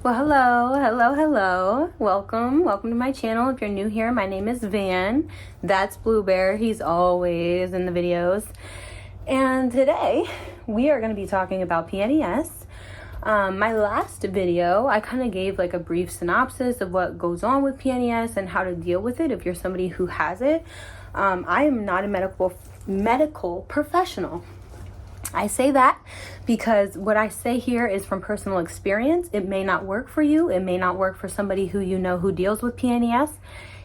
Well, hello. Welcome to my channel. If you're new here, my name is Van. That's Blue Bear. He's always in the videos. And today we are going to be talking about PNES. My last video, I kind of gave like a brief synopsis of what goes on with PNES and how to deal with it if you're somebody who has it. I am not a medical professional. I say that because what I say here is from personal experience. It may not work for you. It may not work for somebody who you know who deals with PNES.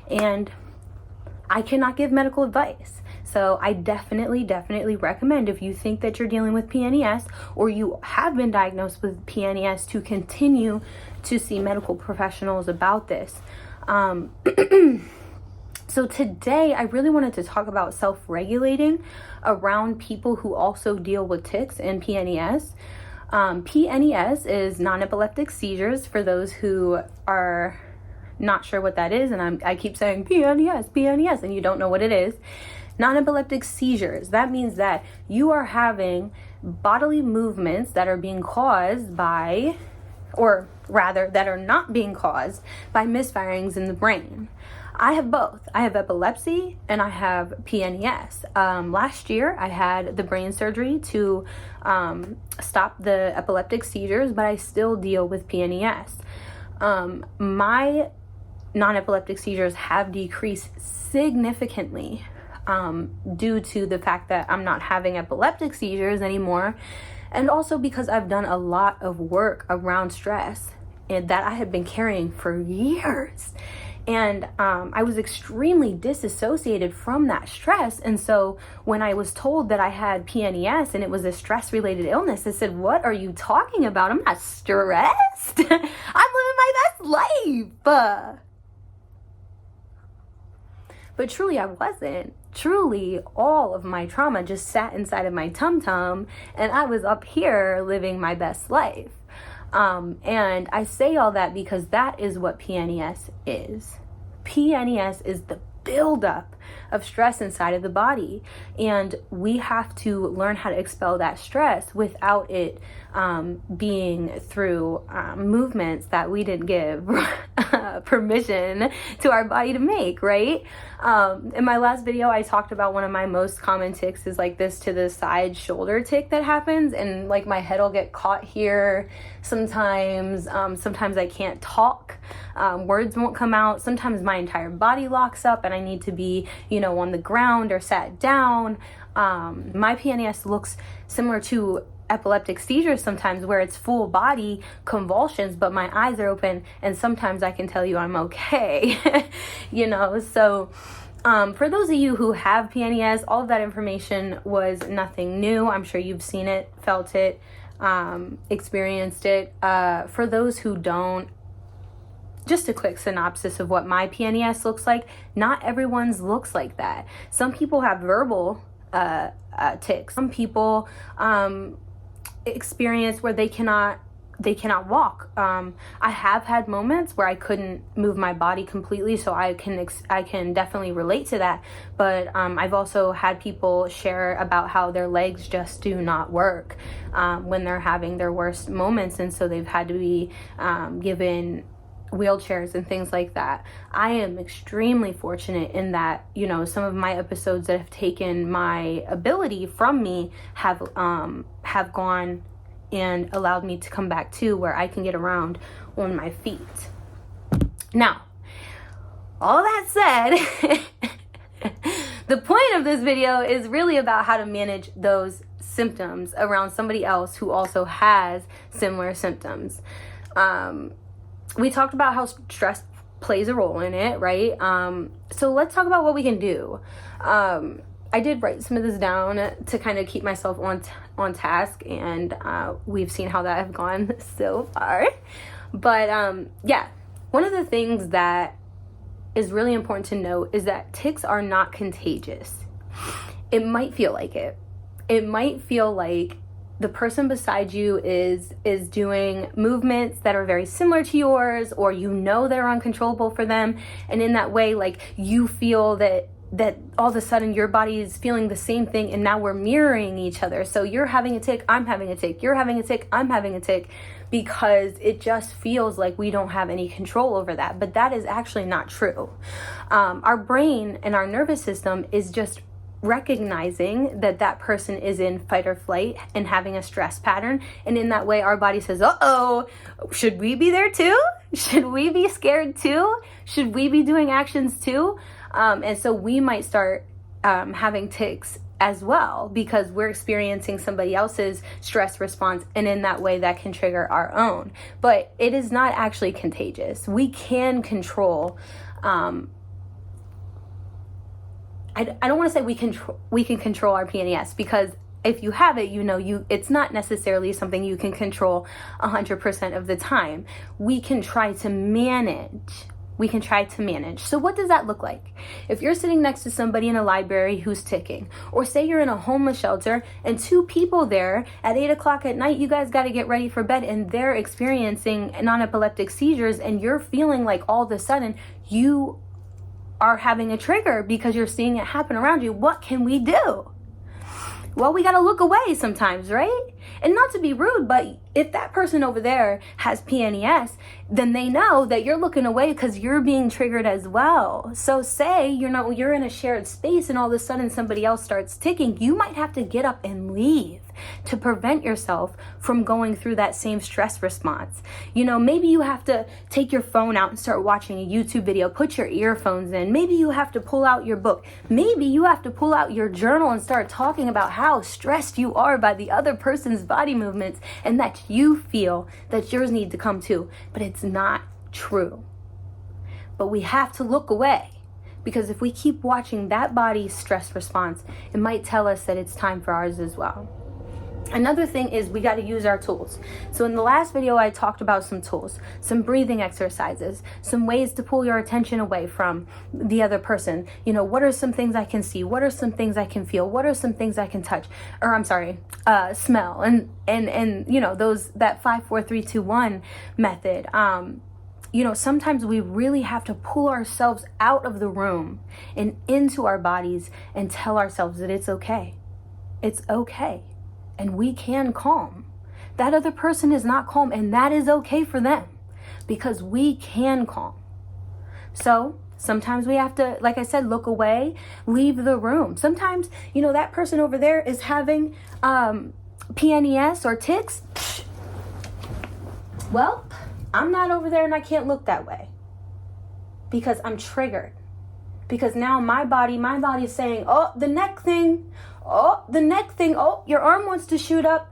And I cannot give medical advice. So I definitely recommend, if you think that you're dealing with PNES or you have been diagnosed with PNES, to continue to see medical professionals about this. So today I really wanted to talk about self-regulating around people who also deal with tics and PNES. PNES is non-epileptic seizures, for those who are not sure what that is, and I keep saying PNES, and you don't know what it is. Non-epileptic seizures, that means that you are having bodily movements that are being caused by, or rather that are not being caused by misfirings in the brain. I have both. I have epilepsy and I have PNES. Last year I had the brain surgery to stop the epileptic seizures, but I still deal with PNES. My non-epileptic seizures have decreased significantly due to the fact that I'm not having epileptic seizures anymore, and also because I've done a lot of work around stress and that I had been carrying for years. And I was extremely disassociated from that stress. And so when I was told that I had PNES and it was a stress-related illness, I said, what are you talking about? I'm not stressed. I'm living my best life. But truly, I wasn't. Truly, all of my trauma just sat inside of my tum-tum, and I was up here living my best life. And I say all that because that is what PNES is. PNES is the buildup of stress inside of the body, and we have to learn how to expel that stress without it being through movements that we didn't give permission to our body to make, right? In my last video, I talked about one of my most common tics is like this to the side shoulder tic that happens, and like my head will get caught here sometimes. Sometimes I can't talk. Words won't come out. Sometimes my entire body locks up and I need to be, on the ground or sat down. My PNES looks similar to epileptic seizures sometimes, where it's full body convulsions, but my eyes are open, and sometimes I can tell you I'm okay. So for those of you who have PNES, all of that information was nothing new. I'm sure you've seen it, felt it, experienced it. For those who don't, just a quick synopsis of what my PNES looks like. Not everyone's looks like that. Some people have verbal tics. Some people experience where they cannot walk. I have had moments where I couldn't move my body completely, so I can definitely relate to that. But I've also had people share about how their legs just do not work when they're having their worst moments, and so they've had to be given wheelchairs and things like that. I am extremely fortunate in that, some of my episodes that have taken my ability from me have gone and allowed me to come back to where I can get around on my feet. Now, all that said, the point of this video is really about how to manage those symptoms around somebody else who also has similar symptoms. We talked about how stress plays a role in it, right? So let's talk about what we can do. I did write some of this down to kind of keep myself on task, and we've seen how that has gone so far. But one of the things that is really important to note is that tics are not contagious. It might feel like it. It might feel like the person beside you is doing movements that are very similar to yours, or that are uncontrollable for them, and in that way, like, you feel that that all of a sudden your body is feeling the same thing, and now we're mirroring each other. So you're having a tic, I'm having a tic, you're having a tic, I'm having a tic, because it just feels like we don't have any control over that. But that is actually not true. Our brain and our nervous system is just recognizing that that person is in fight or flight and having a stress pattern, and in that way our body says, uh-oh, should we be there too? Should we be scared too? Should we be doing actions too? And so we might start having tics as well, because we're experiencing somebody else's stress response, and in that way that can trigger our own. But it is not actually contagious. We can control I don't want to say we can control our PNES, because if you have it, it's not necessarily something you can control 100% of the time. We can try to manage. So what does that look like? If you're sitting next to somebody in a library who's ticking, or say you're in a homeless shelter and two people there at 8 o'clock at night, you guys got to get ready for bed, and they're experiencing non-epileptic seizures, and you're feeling like all of a sudden you are having a trigger because you're seeing it happen around you. What can we do? Well, we got to look away sometimes, right? And not to be rude, but if that person over there has PNES, then they know that you're looking away because you're being triggered as well. So say you're in a shared space and all of a sudden somebody else starts ticking, you might have to get up and leave to prevent yourself from going through that same stress response. Maybe you have to take your phone out and start watching a YouTube video, put your earphones in. Maybe you have to pull out your book. Maybe you have to pull out your journal and start talking about how stressed you are by the other person's body movements, and that you feel that yours need to come too. But it's not true. But we have to look away, because if we keep watching that body's stress response, it might tell us that it's time for ours as well. Another thing is we got to use our tools. So in the last video, I talked about some tools, some breathing exercises, some ways to pull your attention away from the other person. What are some things I can see? What are some things I can feel? What are some things I can touch? Smell. And that 5, 4, 3, 2, 1 method. Sometimes we really have to pull ourselves out of the room and into our bodies and tell ourselves that it's okay. It's okay. And we can calm. That other person is not calm, and that is okay for them, because we can calm. So sometimes we have to, like I said, look away, leave the room. Sometimes, that person over there is having PNES or tics. Well, I'm not over there and I can't look that way because I'm triggered. Because now my body is saying, oh, the neck thing. Oh, the neck thing. Oh, your arm wants to shoot up.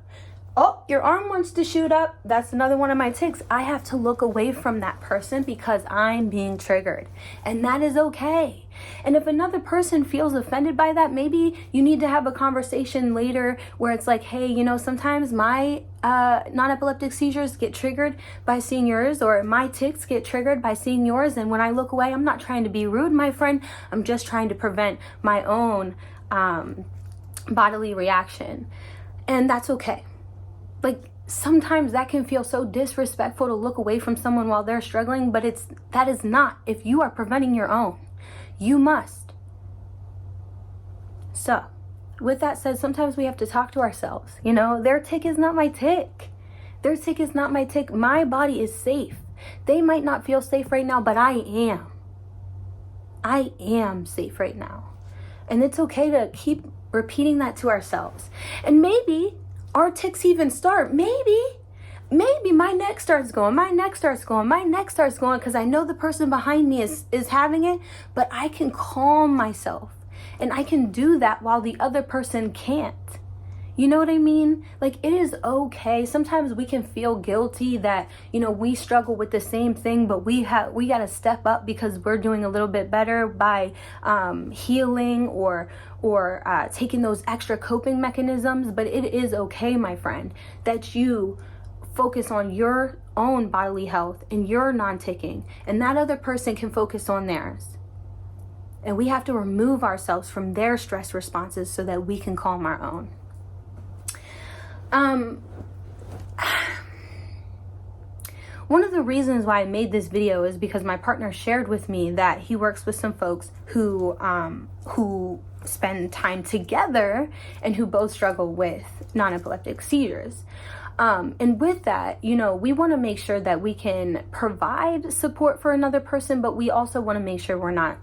Oh, your arm wants to shoot up. That's another one of my tics. I have to look away from that person because I'm being triggered. And that is okay. And if another person feels offended by that, maybe you need to have a conversation later where it's like, hey, sometimes my non-epileptic seizures get triggered by seeing yours, or my tics get triggered by seeing yours. And when I look away, I'm not trying to be rude, my friend. I'm just trying to prevent my own bodily reaction. And that's okay. Sometimes that can feel so disrespectful to look away from someone while they're struggling, but that is not. If you are preventing your own, you must. So, with that said, sometimes we have to talk to ourselves. Their tic is not my tic. Their tic is not my tic. My body is safe. They might not feel safe right now, but I am. I am safe right now. And it's okay to keep repeating that to ourselves. And maybe our tics even start. Maybe my neck starts going, because I know the person behind me is having it, but I can calm myself. And I can do that while the other person can't. You know what I mean? It is okay. Sometimes we can feel guilty that, we struggle with the same thing, but we got to step up because we're doing a little bit better by healing or taking those extra coping mechanisms. But it is okay, my friend, that you focus on your own bodily health and your non-ticking, and that other person can focus on theirs. And we have to remove ourselves from their stress responses so that we can calm our own. One of the reasons why I made this video is because my partner shared with me that he works with some folks who spend time together and who both struggle with non-epileptic seizures. And with that, we want to make sure that we can provide support for another person, but we also want to make sure we're not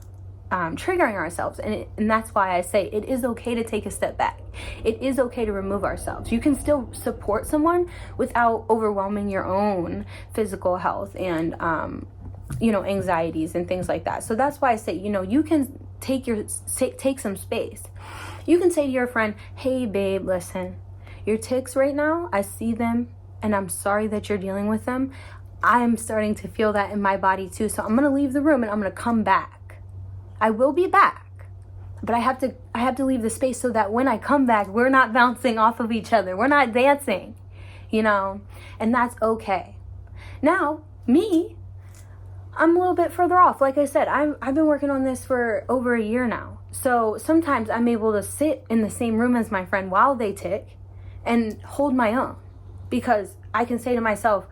triggering ourselves. And that's why I say it is okay to take a step back. It is okay to remove ourselves. You can still support someone without overwhelming your own physical health and, anxieties and things like that. So that's why I say, you can take some space. You can say to your friend, hey babe, listen, your tics right now, I see them and I'm sorry that you're dealing with them. I'm starting to feel that in my body too. So I'm going to leave the room and I'm going to come back. I will be back, but I have to leave the space so that when I come back, we're not bouncing off of each other. We're not dancing, and that's okay. Now, me, I'm a little bit further off. Like I said, I've been working on this for over a year now. So sometimes I'm able to sit in the same room as my friend while they tic and hold my own, because I can say to myself,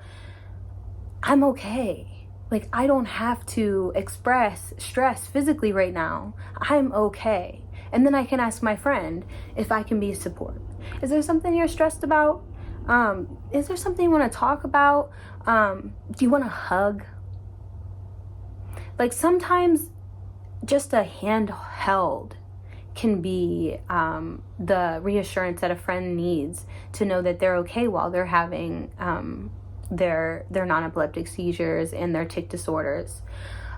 I'm okay. Like, I don't have to express stress physically right now. I'm okay. And then I can ask my friend if I can be support. Is there something you're stressed about? Is there something you want to talk about? Do you want a hug? Like, sometimes just a hand held can be the reassurance that a friend needs to know that they're okay while they're having their non-epileptic seizures and their tic disorders.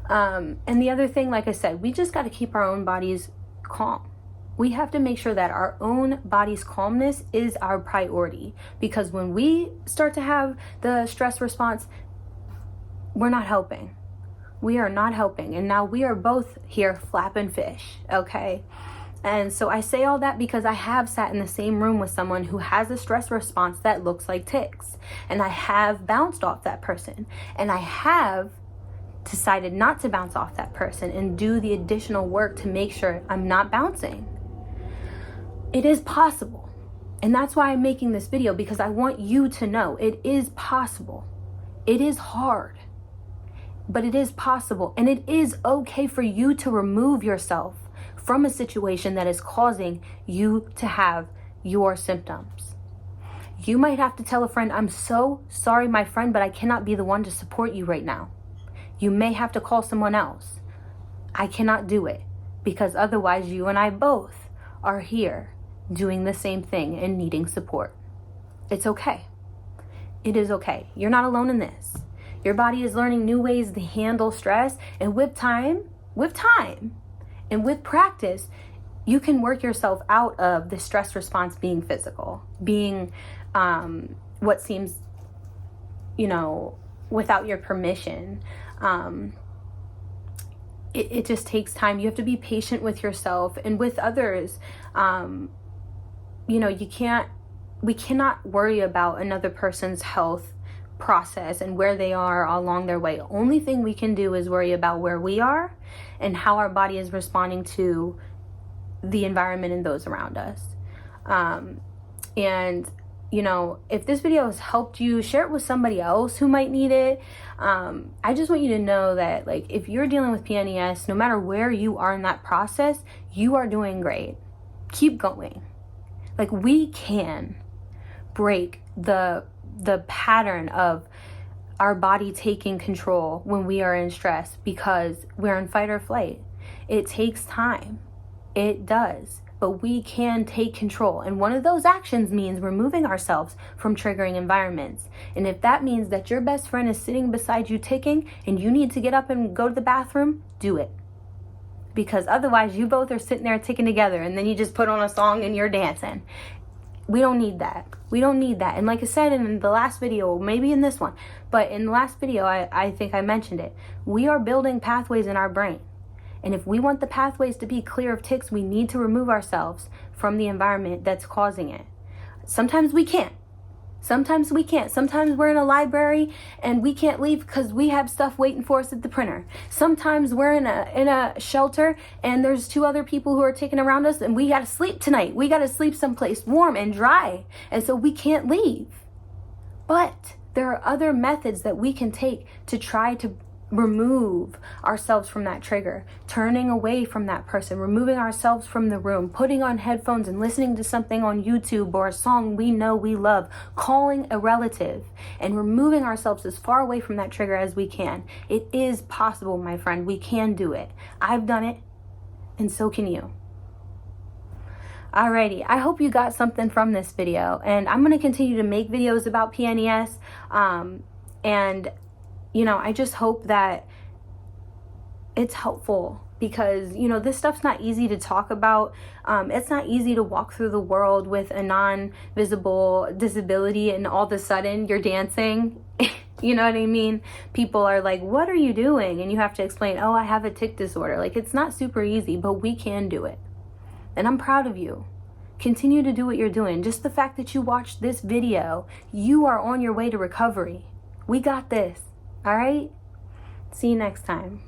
And the other thing, like I said, we just got to keep our own bodies calm. We have to make sure that our own body's calmness is our priority, because when we start to have the stress response, we're not helping. We are not helping. And now we are both here flapping fish, okay? And so I say all that because I have sat in the same room with someone who has a stress response that looks like tics. And I have bounced off that person. And I have decided not to bounce off that person and do the additional work to make sure I'm not bouncing. It is possible. And that's why I'm making this video, because I want you to know it is possible. It is hard, but it is possible. And it is okay for you to remove yourself from a situation that is causing you to have your symptoms. You might have to tell a friend, I'm so sorry, my friend, but I cannot be the one to support you right now. You may have to call someone else. I cannot do it, because otherwise you and I both are here doing the same thing and needing support. It's okay. It is okay. You're not alone in this. Your body is learning new ways to handle stress, and with time, and with practice, you can work yourself out of the stress response being physical, being what seems, without your permission. It just takes time. You have to be patient with yourself and with others. We cannot worry about another person's health process and where they are along their way. Only thing we can do is worry about where we are and how our body is responding to the environment and those around us. If this video has helped you, share it with somebody else who might need it. I just want you to know that, if you're dealing with PNES, no matter where you are in that process, you are doing great. Keep going. We can break the pattern of our body taking control when we are in stress, because we're in fight or flight. It takes time. It does. But we can take control. And one of those actions means removing ourselves from triggering environments. And if that means that your best friend is sitting beside you ticking and you need to get up and go to the bathroom, do it. Because otherwise you both are sitting there ticking together and then you just put on a song and you're dancing. We don't need that. We don't need that. And like I said in the last video, maybe in this one, but in the last video, I think I mentioned it. We are building pathways in our brain. And if we want the pathways to be clear of tics, we need to remove ourselves from the environment that's causing it. Sometimes we can't. Sometimes we can't. Sometimes we're in a library and we can't leave because we have stuff waiting for us at the printer. Sometimes we're in a shelter and there's 2 other people who are taking around us and we got to sleep tonight. We got to sleep someplace warm and dry. And so we can't leave. But There are other methods that we can take to try to remove ourselves from that trigger, turning away from that person, removing ourselves from the room, putting on headphones and listening to something on YouTube or a song we know we love, calling a relative, and removing ourselves as far away from that trigger as we can. It is possible, my friend. We can do it. I've done it, and so can you. Alrighty, I hope you got something from this video, and I'm going to continue to make videos about PNES, and you know, I just hope that it's helpful, because, you know, this stuff's not easy to talk about. It's not easy to walk through the world with a non-visible disability and all of a sudden you're dancing. You know what I mean? People are like, what are you doing? And you have to explain, oh, I have a tic disorder. Like, it's not super easy, but we can do it. And I'm proud of you. Continue to do what you're doing. Just the fact that you watched this video, you are on your way to recovery. We got this. All right? See you next time.